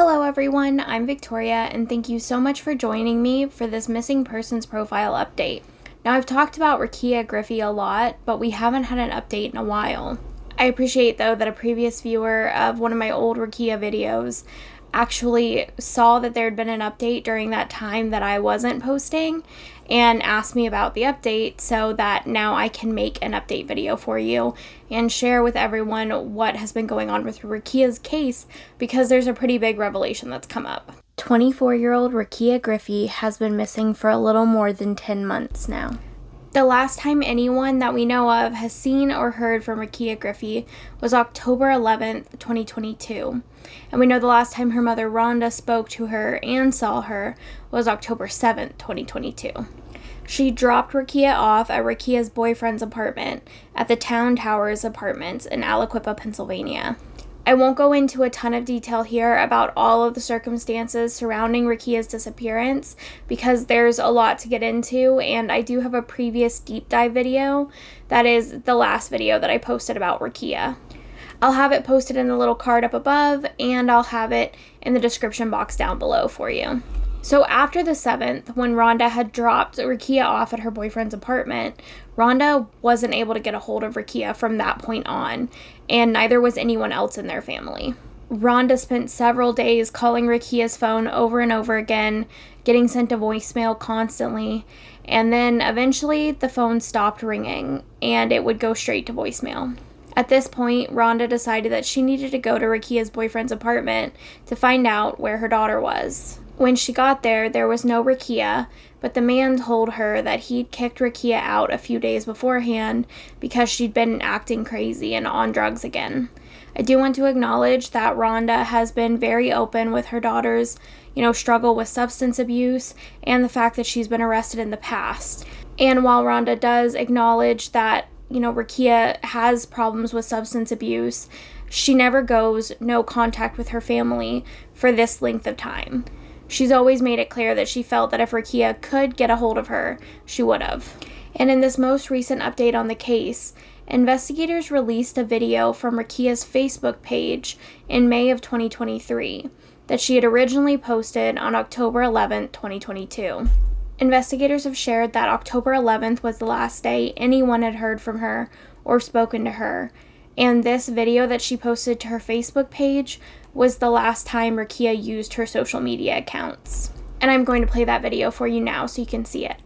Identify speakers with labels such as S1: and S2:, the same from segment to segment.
S1: Hello everyone, I'm Victoria and thank you so much for joining me for this missing persons profile update. Now I've talked about Ri'kiah Griffie a lot, but we haven't had an update in a while. I appreciate though that a previous viewer of one of my old Ri'kiah videos actually saw that there had been an update during that time that I wasn't posting and asked me about the update so that now I can make an update video for you and share with everyone what has been going on with Ri'kiah's case, because there's a pretty big revelation that's come up. 24-year-old Ri'kiah Griffie has been missing for a little more than 10 months now. The last time anyone that we know of has seen or heard from Ri'kiah Griffie was October 11th, 2022. And we know the last time her mother Rhonda spoke to her and saw her was October 7th, 2022. She dropped Ri'kiah off at Ri'kiah's boyfriend's apartment at the Town Towers Apartments in Aliquippa, Pennsylvania. I won't go into a ton of detail here about all of the circumstances surrounding Ri'kiah's disappearance because there's a lot to get into, and I do have a previous deep dive video that is the last video that I posted about Ri'kiah. I'll have it posted in the little card up above, and I'll have it in the description box down below for you. So after the 7th, when Rhonda had dropped Ri'kiah off at her boyfriend's apartment, Rhonda wasn't able to get a hold of Ri'kiah from that point on, and neither was anyone else in their family. Rhonda spent several days calling Ri'kiah's phone over and over again, getting sent to voicemail constantly, and then eventually the phone stopped ringing, and it would go straight to voicemail. At this point, Rhonda decided that she needed to go to Ri'kiah's boyfriend's apartment to find out where her daughter was. When she got there, there was no Ri'kiah, but the man told her that he'd kicked Ri'kiah out a few days beforehand because she'd been acting crazy and on drugs again. I do want to acknowledge that Rhonda has been very open with her daughter's, struggle with substance abuse and the fact that she's been arrested in the past. And while Rhonda does acknowledge that, Ri'kiah has problems with substance abuse, she never goes no contact with her family for this length of time. She's always made it clear that she felt that if Ri'kiah could get a hold of her, she would have. And in this most recent update on the case, investigators released a video from Ri'kiah's Facebook page in May of 2023 that she had originally posted on October 11th, 2022. Investigators have shared that October 11th was the last day anyone had heard from her or spoken to her, and this video that she posted to her Facebook page was the last time Ri'kiah used her social media accounts. And I'm going to play that video for you now so you can see it.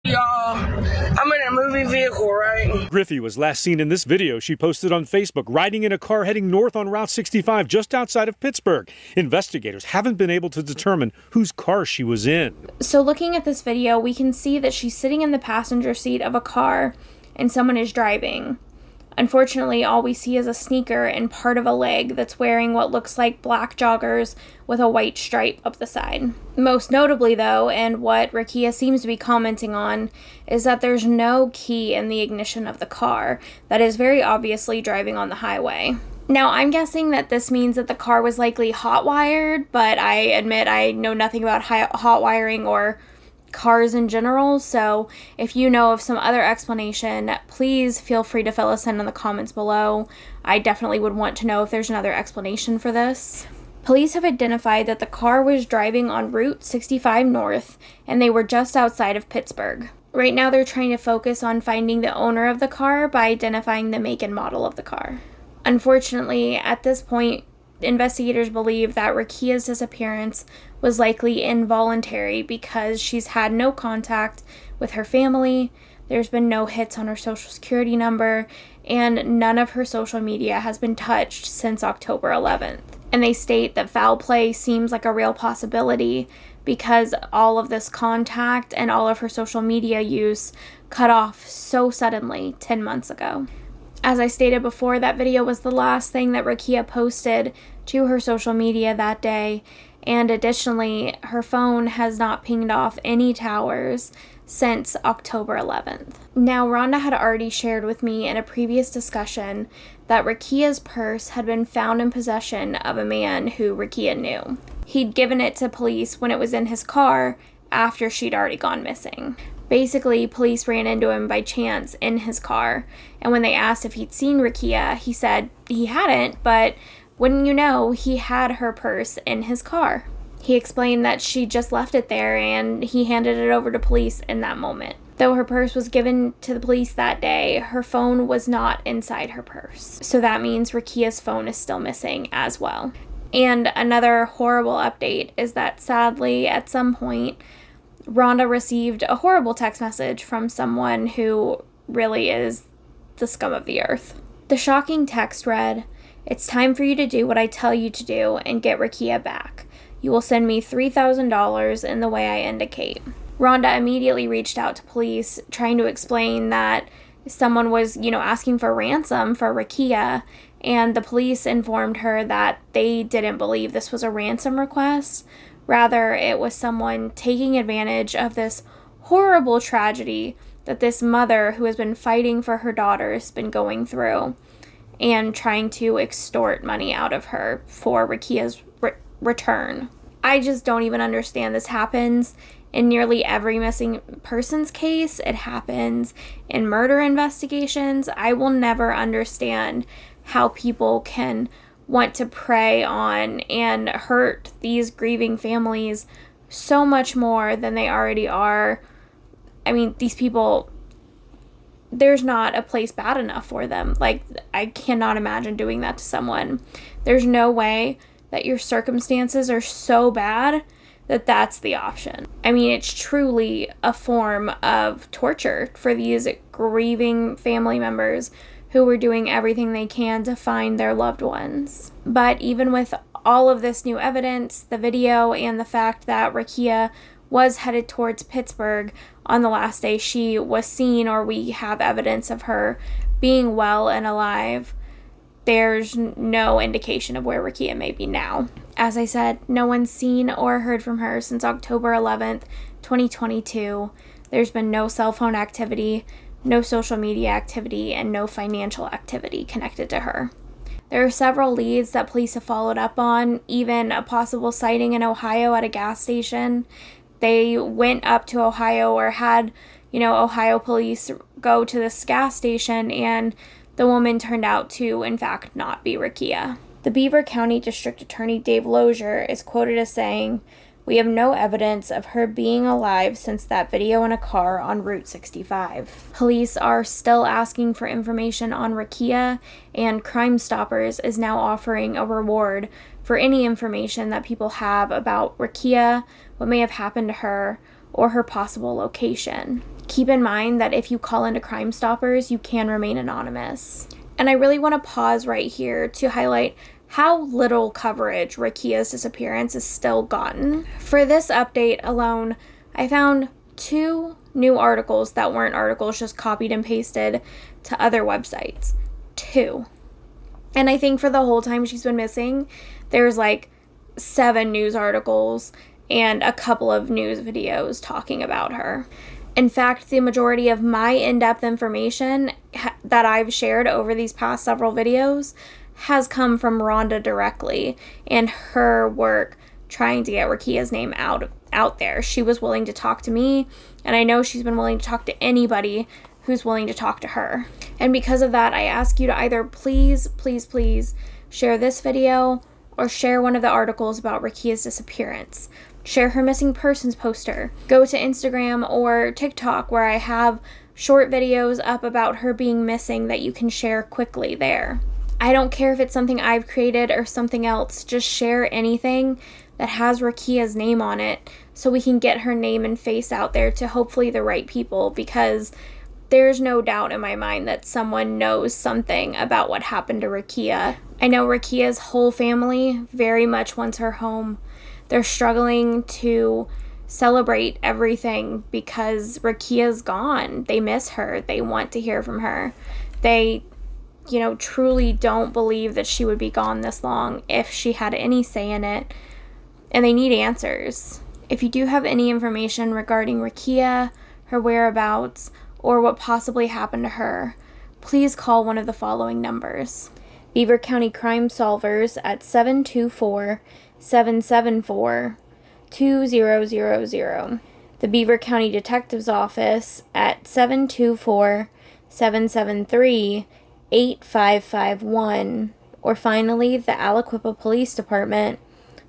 S2: Y'all, I'm in a movie vehicle, right?
S3: Griffie was last seen in this video she posted on Facebook riding in a car heading north on Route 65 just outside of Pittsburgh. Investigators haven't been able to determine whose car she was in.
S1: So looking at this video, we can see that she's sitting in the passenger seat of a car and someone is driving. Unfortunately, all we see is a sneaker and part of a leg that's wearing what looks like black joggers with a white stripe up the side. Most notably, though, and what Ri'kiah seems to be commenting on, is that there's no key in the ignition of the car that is very obviously driving on the highway. Now, I'm guessing that this means that the car was likely hot-wired, but I admit I know nothing about hot wiring or cars in general, so if you know of some other explanation, please feel free to fill us in the comments below. I definitely would want to know if there's another explanation for this. Police have identified that the car was driving on Route 65 North, and they were just outside of Pittsburgh. Right now they're trying to focus on finding the owner of the car by identifying the make and model of the car. Unfortunately, at this point, investigators believe that Ri'kiah's disappearance was likely involuntary because she's had no contact with her family, there's been no hits on her social security number, and none of her social media has been touched since October 11th. And they state that foul play seems like a real possibility because all of this contact and all of her social media use cut off so suddenly 10 months ago. As I stated before, that video was the last thing that Ri'kiah posted to her social media that day, and additionally, her phone has not pinged off any towers since October 11th. Now, Rhonda had already shared with me in a previous discussion that Ri'kiah's purse had been found in possession of a man who Ri'kiah knew. He'd given it to police when it was in his car after she'd already gone missing. Basically, police ran into him by chance in his car, and when they asked if he'd seen Ri'kiah, he said he hadn't, but Wouldn't you know, he had her purse in his car. He explained that she just left it there and he handed it over to police in that moment. Though her purse was given to the police that day, her phone was not inside her purse. So that means Ri'kiah's phone is still missing as well. And another horrible update is that sadly, at some point, Rhonda received a horrible text message from someone who really is the scum of the earth. The shocking text read, "It's time for you to do what I tell you to do and get Ri'kiah back. You will send me $3,000 in the way I indicate." Rhonda immediately reached out to police, trying to explain that someone was, asking for ransom for Ri'kiah, and the police informed her that they didn't believe this was a ransom request. Rather, it was someone taking advantage of this horrible tragedy that this mother who has been fighting for her daughter has been going through and trying to extort money out of her for Ri'kiah's return. I just don't even understand. This happens in nearly every missing persons case. It happens in murder investigations. I will never understand how people can want to prey on and hurt these grieving families so much more than they already are. I mean, these people, there's not a place bad enough for them. Like, I cannot imagine doing that to someone. There's no way that your circumstances are so bad that that's the option. I mean, it's truly a form of torture for these grieving family members who were doing everything they can to find their loved ones. But even with all of this new evidence, the video, and the fact that Ri'kiah was headed towards Pittsburgh on the last day she was seen, or we have evidence of her being well and alive, there's no indication of where Ri'kiah may be now. As I said, no one's seen or heard from her since October 11th, 2022. There's been no cell phone activity, no social media activity, and no financial activity connected to her. There are several leads that police have followed up on, even a possible sighting in Ohio at a gas station. They went up to Ohio, or had, Ohio police go to this gas station, and the woman turned out to, in fact, not be Ri'kiah. The Beaver County District Attorney Dave Lozier is quoted as saying, "We have no evidence of her being alive since that video in a car on Route 65. Police are still asking for information on Ri'kiah, and Crime Stoppers is now offering a reward for any information that people have about Ri'kiah, what may have happened to her, or her possible location. Keep in mind that if you call into Crime Stoppers, you can remain anonymous." And I really want to pause right here to highlight how little coverage Ri'kiah's disappearance has still gotten. For this update alone, I found 2 new articles that weren't articles just copied and pasted to other websites. 2. And I think for the whole time she's been missing, there's like 7 news articles and a couple of news videos talking about her. In fact, the majority of my in-depth information that I've shared over these past several videos has come from Rhonda directly and her work trying to get Ri'kiah's name out there. She was willing to talk to me, and I know she's been willing to talk to anybody who's willing to talk to her. And because of that, I ask you to either please share this video or share one of the articles about Ri'kiah's disappearance. Share her missing persons poster. Go to Instagram or TikTok, where I have short videos up about her being missing that you can share quickly there. I don't care if it's something I've created or something else. Just share anything that has Ri'kiah's name on it so we can get her name and face out there to hopefully the right people, because there's no doubt in my mind that someone knows something about what happened to Ri'kiah. I know Ri'kiah's whole family very much wants her home. They're struggling to celebrate everything because Ri'kiah's gone. They miss her. They want to hear from her. They, truly don't believe that she would be gone this long if she had any say in it. And they need answers. If you do have any information regarding Ri'kiah, her whereabouts, or what possibly happened to her, please call one of the following numbers. Beaver County Crime Solvers at 724-774-2000. The Beaver County Detective's Office at 724-773-8551, or finally the Aliquippa Police Department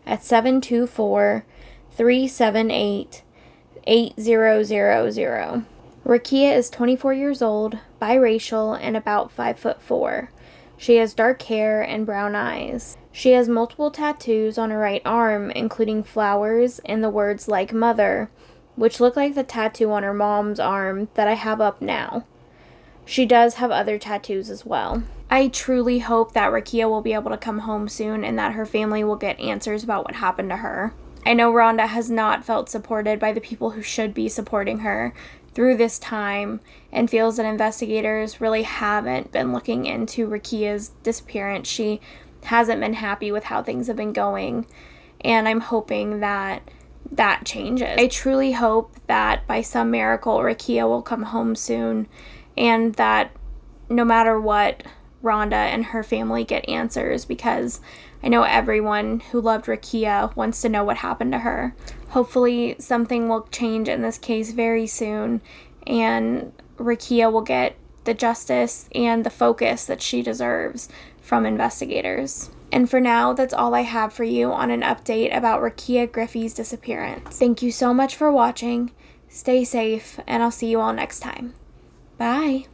S1: at 724-378-8000. Ri'kiah is 24 years old, biracial, and about 5'4". She has dark hair and brown eyes. She has multiple tattoos on her right arm, including flowers and the words "like mother," which look like the tattoo on her mom's arm that I have up now. She does have other tattoos as well. I truly hope that Ri'kiah will be able to come home soon and that her family will get answers about what happened to her. I know Rhonda has not felt supported by the people who should be supporting her through this time and feels that investigators really haven't been looking into Ri'kiah's disappearance. She hasn't been happy with how things have been going, and I'm hoping that that changes. I truly hope that by some miracle Ri'kiah will come home soon and that no matter what, Rhonda and her family get answers, because I know everyone who loved Ri'kiah wants to know what happened to her. Hopefully something will change in this case very soon and Ri'kiah will get the justice and the focus that she deserves from investigators. And for now, that's all I have for you on an update about Ri'kiah Griffie's disappearance. Thank you so much for watching. Stay safe, and I'll see you all next time. Bye.